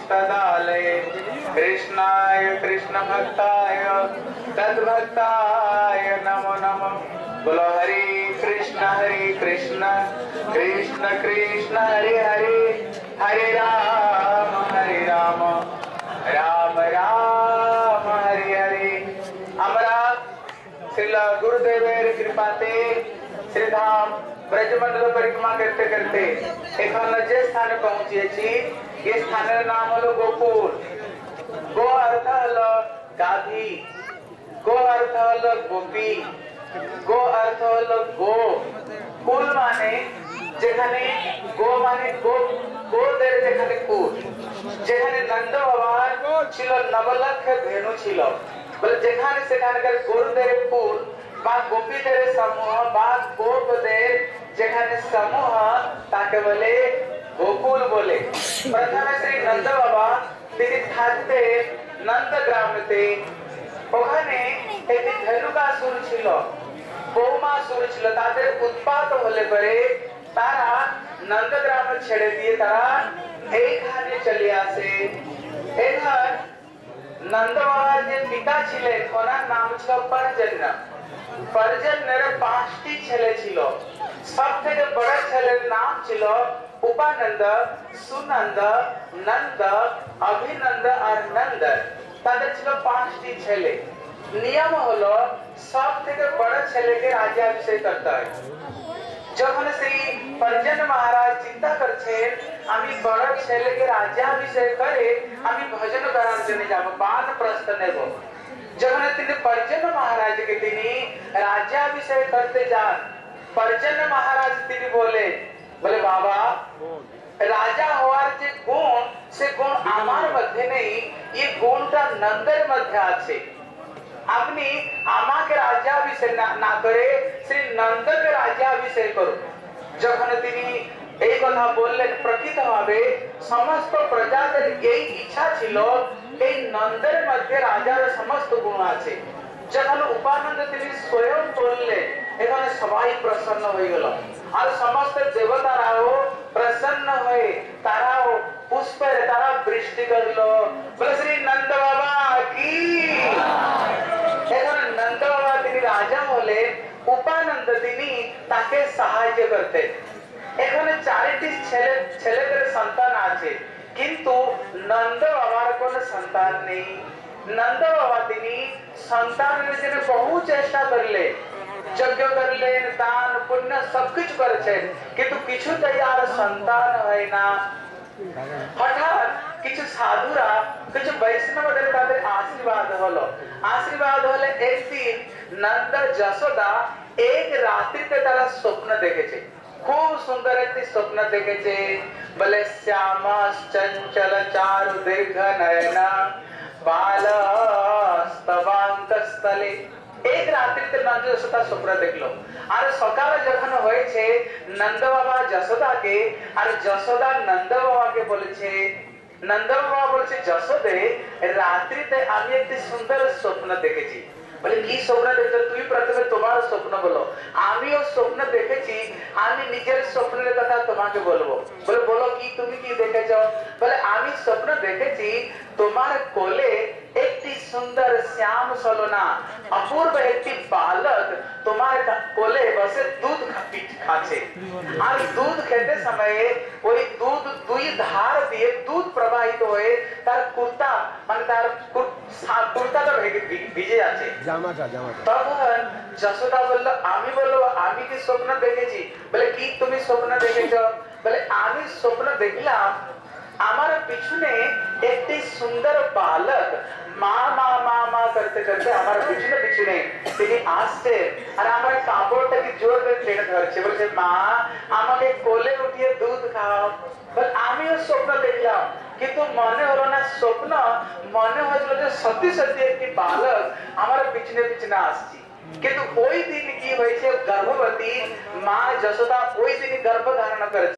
तदालये कृष्णाय कृष्णभक्ताय तद्भक्ताय नमो नमः। बोलो हरे कृष्ण कृष्ण कृष्ण हरे हरे, हरे राम राम राम हरे हरे। আমরা श्रील गुरुदेवेर कृपाते श्रीधाम ब्रजमंडल परिक्रमा करते करते এখন যে স্থানে পৌঁছেছি এই স্থানের নাম হলো গোকুল। গো অর্থ হলো গাভী, গো অর্থ হলো গোপী, গো অর্থ হলো গো। কুল মানে যেখানে গো মানে গোদের যেখানে কুল, যেখানে নন্দ বাবার ছিল নবলক্ষ ধেনু ছিল, বলে যেখানে সেখানকার গরুদের কুল বা গোপীদের সমূহ বা গোপদের যেখানে সমূহ তাকে বলে গোকুল বলে। প্রথমে শ্রী নন্দ বাবা তিনি থাকতে নন্দ গ্রামেতে, ওখানে একটি ধনুকাসুর ছিল, বৌমাসুর ছিল। তাদের উৎপাত হলে পরে তারা নন্দ গ্রাম ছেড়ে দিয়ে তারা এইখানে চলে আসে। এখানে নন্দ বাবার যে পিতা ছিলেন ওনার নাম ছিল পর্জন্য। পর্জন্যের 5টি ছেলে ছিল। সব থেকে বড় ছেলের নাম ছিল উপানন্দ, সুনন্দ, নন্দ, অভিনন্দ আর নন্দ। তাদের ছিল 5টি ছেলে। নিয়ম হলো সব থেকে বড় ছেলেকে রাজ্যাভিষেক করতে হয়। যখন সেই পর্জন্য মহারাজ চিন্তা করছেন আমি বড় ছেলেকে রাজ্যাভিষেক করে আমি ভজন করার জন্য যাব, বানপ্রস্থ নেব। যখন তিনি পর্জন্য মহারাজকে তিনি রাজ্যাভিষেক করতে যান, পর্জন্য মহারাজ তিনি বলে বাবা রাজা হওয়ার যে গুণ সে গুণ আমার মধ্যে নেই, এই গুণটা নন্দের মধ্যে আছে। আপনি আমাকে রাজ্যাভিষেক না করে শ্রী নন্দকে রাজ্যাভিষেক করুন। যখন তিনি এই কথা বললেন প্রকৃত ভাবে সমস্ত প্রজাদের এই ইচ্ছা ছিল এই নন্দের মধ্যে রাজার সমস্ত গুণ আছে। যখন উপানন্দ তিনি স্বয়ং বললেন এখানে সবাই প্রসন্ন হয়ে গেল, আর সমস্ত দেবতারাও প্রসন্ন হয়ে তারাও পুষ্পের তারা বৃষ্টি করলো। বলে শ্রী নন্দ বাবা কি। এখন নন্দ বাবা তিনি রাজা হলে উপানন্দ তিনি তাকে সাহায্য করতেন। এখানে 4টি ছেলেদের সন্তান আছে, কিন্তু নন্দ বাবার কোন সন্তান নেই। নন্দ বাবা তিনি সন্তানের জন্য বহু চেষ্টা করলেন, যজ্ঞ করলেন, দান পুণ্য সবকিছু করেছেন, কিন্তু কিছুতেই আর সন্তান হয় না। হঠাৎ কিছু সাধুরা কিছু বৈষ্ণবদের তাদের আশীর্বাদ হলো। আশীর্বাদ হলে একদিন নন্দ যশোদা এক রাত্রিতে তারা স্বপ্ন দেখেছে, খুব সুন্দর একটি স্বপ্ন দেখেছে। বলে শ্যামা চঞ্চল চারু দীর্ঘ নয়না বালস্তবান্তস্থলে। এক রাত্রিতে নন্দ যশোদা স্বপ্ন দেখলো। আর সকালে যখন হয়েছে নন্দ বাবা যশোদাকে আর যশোদা নন্দ বাবাকে বলেছে, নন্দ বাবা বলছে যশোদে রাত্রিতে আমি একটি সুন্দর স্বপ্ন দেখেছি। বলে কি স্বপ্ন দেখছো? তুই প্রথমে তোমার স্বপ্ন বলো। আমিও স্বপ্ন দেখেছি, আমি নিজের স্বপ্নের কথা তোমাকে বলবো। বলে বলো কি, তুমি কি দেখেছ? বলে আমি স্বপ্ন দেখেছি তোমার কোলে একটি সুন্দর শ্যাম সলোনা অপূর্ব একটি বালক তোমার কোলে বসে দুধ খাচ্ছে, আর দুধ খেতে সময়ে ওই দুধ দুই ধার দিয়ে দুধ প্রবাহিত হয়ে তার কুর্তা মানে তার কুর্তাটা ভিজে আছে। তখন যশোদা বললো আমি বললো আমি কি স্বপ্ন দেখেছি? বলে কি তুমি স্বপ্ন দেখেছ? বলে আমি স্বপ্ন দেখলাম আমার পিছনে একটি সুন্দর বালক মা মা মা মা করতে করতে আমার পিছনে পিছনে তিনি আসছে, আর আমার কাপড়টাকে জোর করে টেনে ধরছে, বলছে মা আমাকে কোলে উঠিয়ে দুধ খাও। বলে আমিও স্বপ্ন দেখলাম, কিন্তু মনে হলো না স্বপ্ন, মনে হয়েছিল যে সত্যি সত্যি একটি বালক আমার পিছনে পিছনে আসছি। কিন্তু ওই দিন কি হয়েছে, গর্ভবতী মা যশোদা ওই দিন গর্ভ ধারণ করেছে।